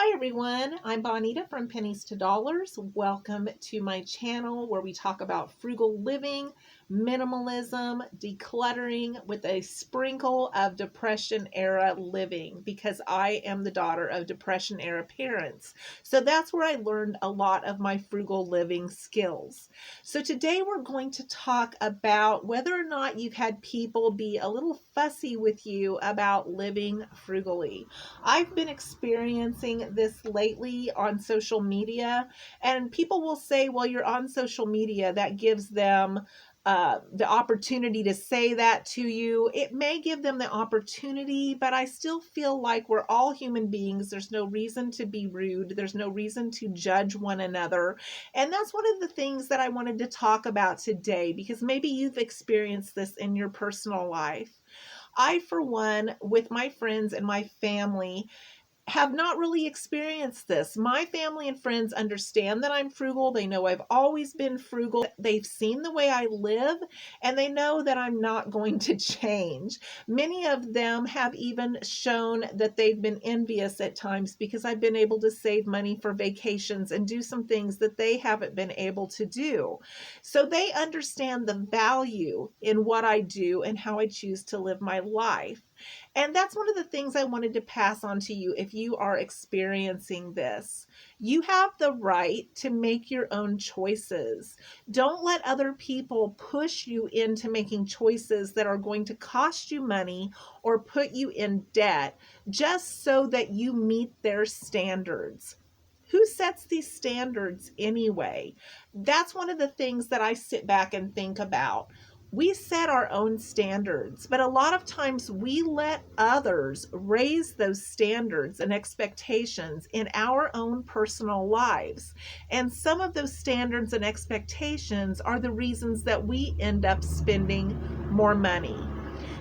Hi everyone, I'm Bonita from Pennies to Dollars. Welcome to my channel where we talk about frugal living, minimalism, decluttering with a sprinkle of Depression era living because I am the daughter of Depression era parents. So that's where I learned a lot of my frugal living skills. So today we're going to talk about whether or not you've had people be a little fussy with you about living frugally. I've been experiencing this lately on social media, and people will say, well, you're on social media. That gives them the opportunity to say that to you. It may give them the opportunity, but I still feel like we're all human beings. There's no reason to be rude. There's no reason to judge one another. And that's one of the things that I wanted to talk about today, because maybe you've experienced this in your personal life. I, for one, with my friends and my family, have not really experienced this. My family and friends understand that I'm frugal. They know I've always been frugal. They've seen the way I live, and they know that I'm not going to change. Many of them have even shown that they've been envious at times because I've been able to save money for vacations and do some things that they haven't been able to do. So they understand the value in what I do and how I choose to live my life. And that's one of the things I wanted to pass on to you if you are experiencing this. You have the right to make your own choices. Don't let other people push you into making choices that are going to cost you money or put you in debt just so that you meet their standards. Who sets these standards anyway? That's one of the things that I sit back and think about. We set our own standards, but a lot of times we let others raise those standards and expectations in our own personal lives. And some of those standards and expectations are the reasons that we end up spending more money.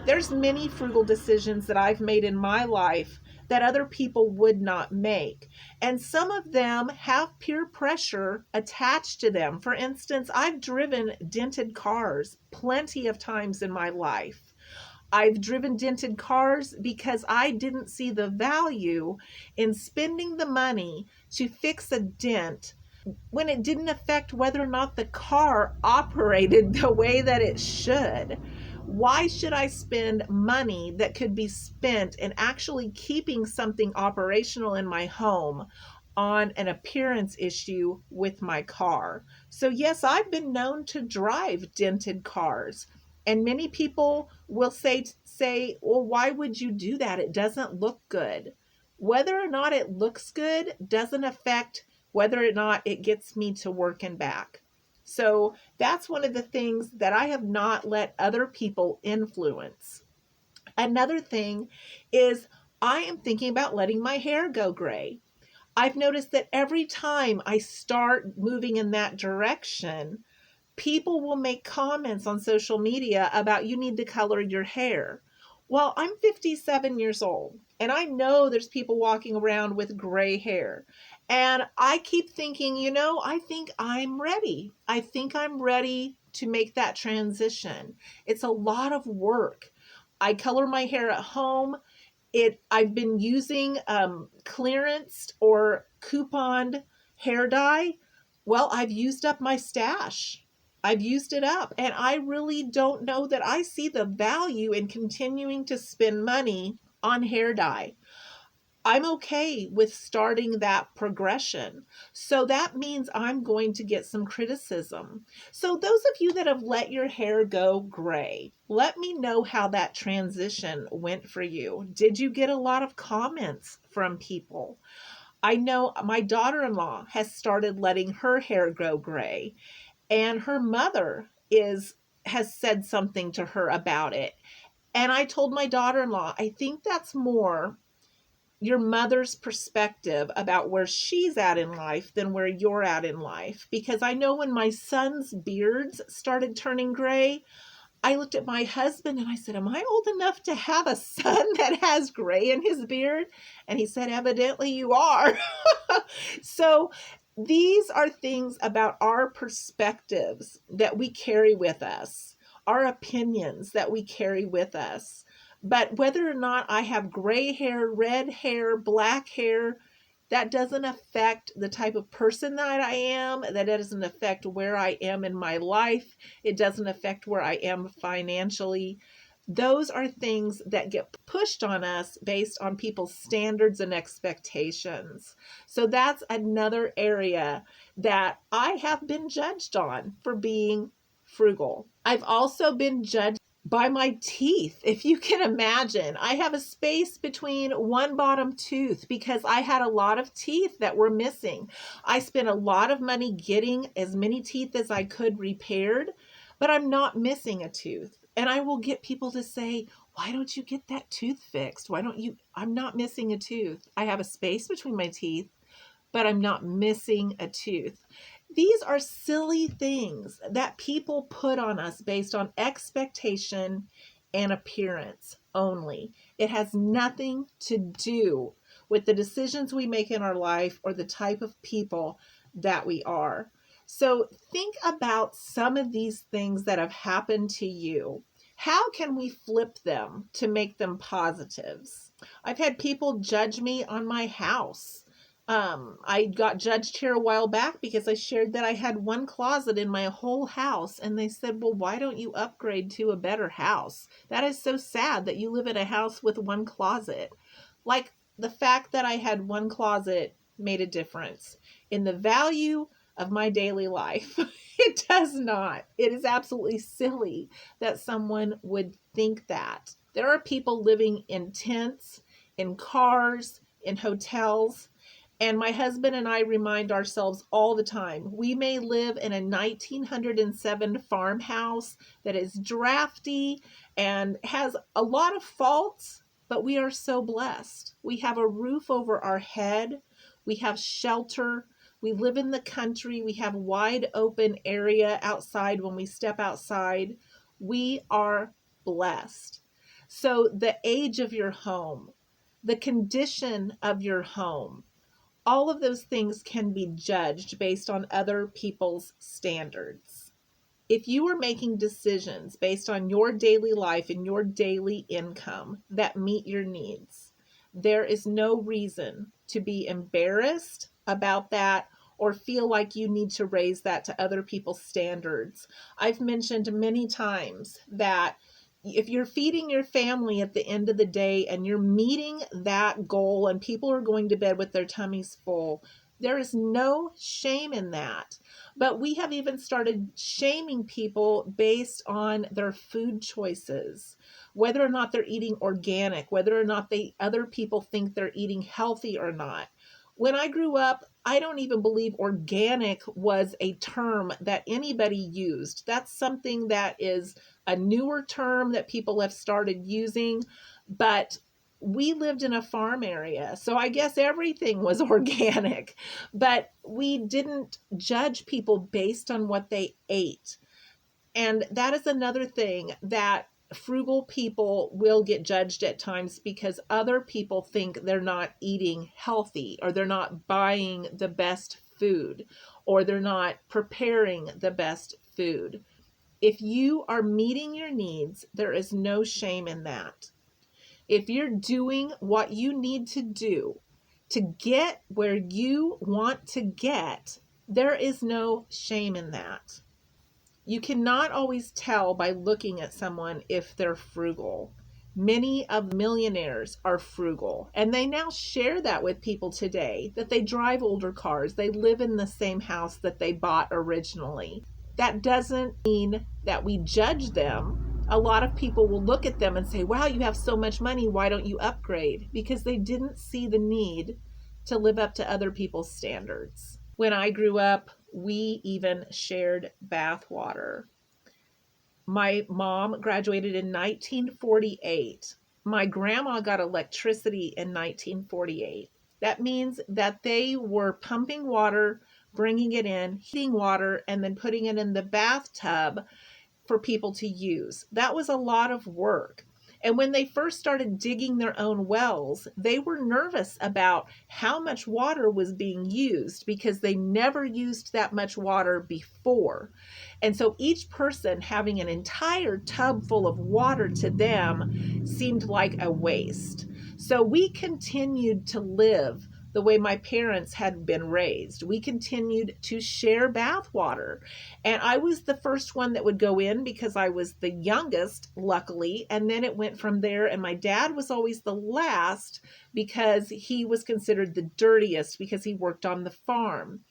There's many frugal decisions that I've made in my life that other people would not make. And some of them have peer pressure attached to them. For instance, I've driven dented cars plenty of times in my life. I've driven dented cars because I didn't see the value in spending the money to fix a dent when it didn't affect whether or not the car operated the way that it should. Why should I spend money that could be spent in actually keeping something operational in my home on an appearance issue with my car? So yes, I've been known to drive dented cars. And many people will say, well, why would you do that? It doesn't look good. Whether or not it looks good doesn't affect whether or not it gets me to work and back. So that's one of the things that I have not let other people influence. Another thing is I am thinking about letting my hair go gray. I've noticed that every time I start moving in that direction, people will make comments on social media about you need to color your hair. Well, I'm 57 years old, and I know there's people walking around with gray hair. And I keep thinking, I think I'm ready. I think I'm ready to make that transition. It's a lot of work. I color my hair at home. I've been using clearanced or couponed hair dye. Well, I've used up my stash. I've used it up, and I really don't know that I see the value in continuing to spend money on hair dye. I'm okay with starting that progression. So that means I'm going to get some criticism. So those of you that have let your hair go gray, let me know how that transition went for you. Did you get a lot of comments from people? I know my daughter-in-law has started letting her hair go gray, and her mother has said something to her about it. And I told my daughter-in-law, I think that's more your mother's perspective about where she's at in life than where you're at in life. Because I know when my son's beards started turning gray, I looked at my husband and I said, am I old enough to have a son that has gray in his beard? And he said, evidently you are. So these are things about our perspectives that we carry with us, our opinions that we carry with us. But whether or not I have gray hair, red hair, black hair, That doesn't affect the type of person that I am. That doesn't affect where I am in my life. It doesn't affect where I am financially. Those are things that get pushed on us based on people's standards and expectations. So that's another area that I have been judged on for being frugal. I've also been judged by my teeth. If you can imagine, I have a space between one bottom tooth because I had a lot of teeth that were missing. I spent a lot of money getting as many teeth as I could repaired, but I'm not missing a tooth. And I will get people to say, why don't you get that tooth fixed? Why don't you? I'm not missing a tooth. I have a space between my teeth, but I'm not missing a tooth. These are silly things that people put on us based on expectation and appearance only. It has nothing to do with the decisions we make in our life or the type of people that we are. So think about some of these things that have happened to you. How can we flip them to make them positives? I've had people judge me on my house. I got judged here a while back because I shared that I had one closet in my whole house, and they said, well, why don't you upgrade to a better house? That is so sad that you live in a house with one closet. Like, the fact that I had one closet made a difference in the value of my daily life. It does not. It is absolutely silly that someone would think that. There are people living in tents, in cars, in hotels. And my husband and I remind ourselves all the time, we may live in a 1907 farmhouse that is drafty and has a lot of faults, but we are so blessed. We have a roof over our head. We have shelter. We live in the country. We have wide open area outside when we step outside. We are blessed. So the age of your home, the condition of your home, all of those things can be judged based on other people's standards. If you are making decisions based on your daily life and your daily income that meet your needs, there is no reason to be embarrassed about that or feel like you need to raise that to other people's standards. I've mentioned many times that if you're feeding your family at the end of the day and you're meeting that goal and people are going to bed with their tummies full, there is no shame in that. But we have even started shaming people based on their food choices, whether or not they're eating organic, whether or not other people think they're eating healthy or not. When I grew up, I don't even believe organic was a term that anybody used. That's something that is a newer term that people have started using, but we lived in a farm area, so I guess everything was organic, but we didn't judge people based on what they ate. And that is another thing that frugal people will get judged at times because other people think they're not eating healthy, or they're not buying the best food, or they're not preparing the best food. If you are meeting your needs, there is no shame in that. If you're doing what you need to do to get where you want to get, there is no shame in that. You cannot always tell by looking at someone if they're frugal. Many of the millionaires are frugal, and they now share that with people today, that they drive older cars, they live in the same house that they bought originally. That doesn't mean that we judge them. A lot of people will look at them and say, wow, you have so much money, why don't you upgrade? Because they didn't see the need to live up to other people's standards. When I grew up, we even shared bath water. My mom graduated in 1948. My grandma got electricity in 1948. That means that they were pumping water, bringing it in, heating water, and then putting it in the bathtub for people to use. That was a lot of work. And when they first started digging their own wells, they were nervous about how much water was being used because they never used that much water before. And so each person having an entire tub full of water to them seemed like a waste. So we continued to live the way my parents had been raised. We continued to share bath water. And I was the first one that would go in because I was the youngest, luckily. And then it went from there. And my dad was always the last because he was considered the dirtiest because he worked on the farm.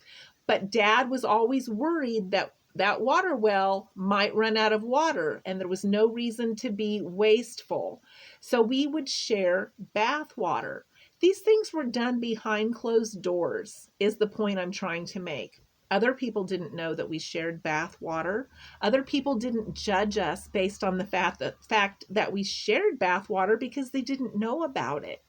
But Dad was always worried that that water well might run out of water and there was no reason to be wasteful. So we would share bath water. These things were done behind closed doors, is the point I'm trying to make. Other people didn't know that we shared bath water. Other people didn't judge us based on the fact that we shared bath water because they didn't know about it.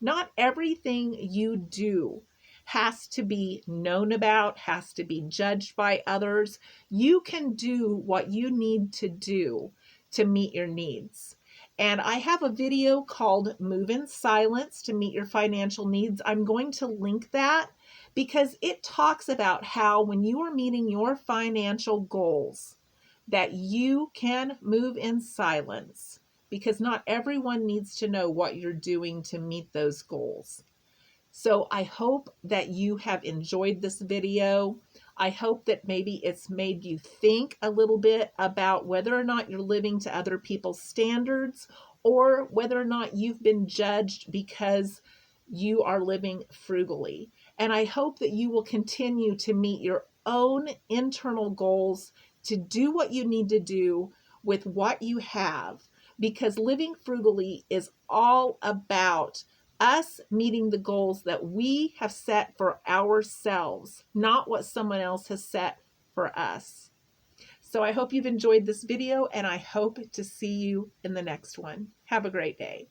Not everything you do has to be known about, has to be judged by others. You can do what you need to do to meet your needs. And I have a video called Move in Silence to Meet Your Financial Needs. I'm going to link that because it talks about how when you are meeting your financial goals, that you can move in silence because not everyone needs to know what you're doing to meet those goals. So I hope that you have enjoyed this video. I hope that maybe it's made you think a little bit about whether or not you're living to other people's standards or whether or not you've been judged because you are living frugally. And I hope that you will continue to meet your own internal goals to do what you need to do with what you have, because living frugally is all about us meeting the goals that we have set for ourselves, not what someone else has set for us. So I hope you've enjoyed this video and I hope to see you in the next one. Have a great day.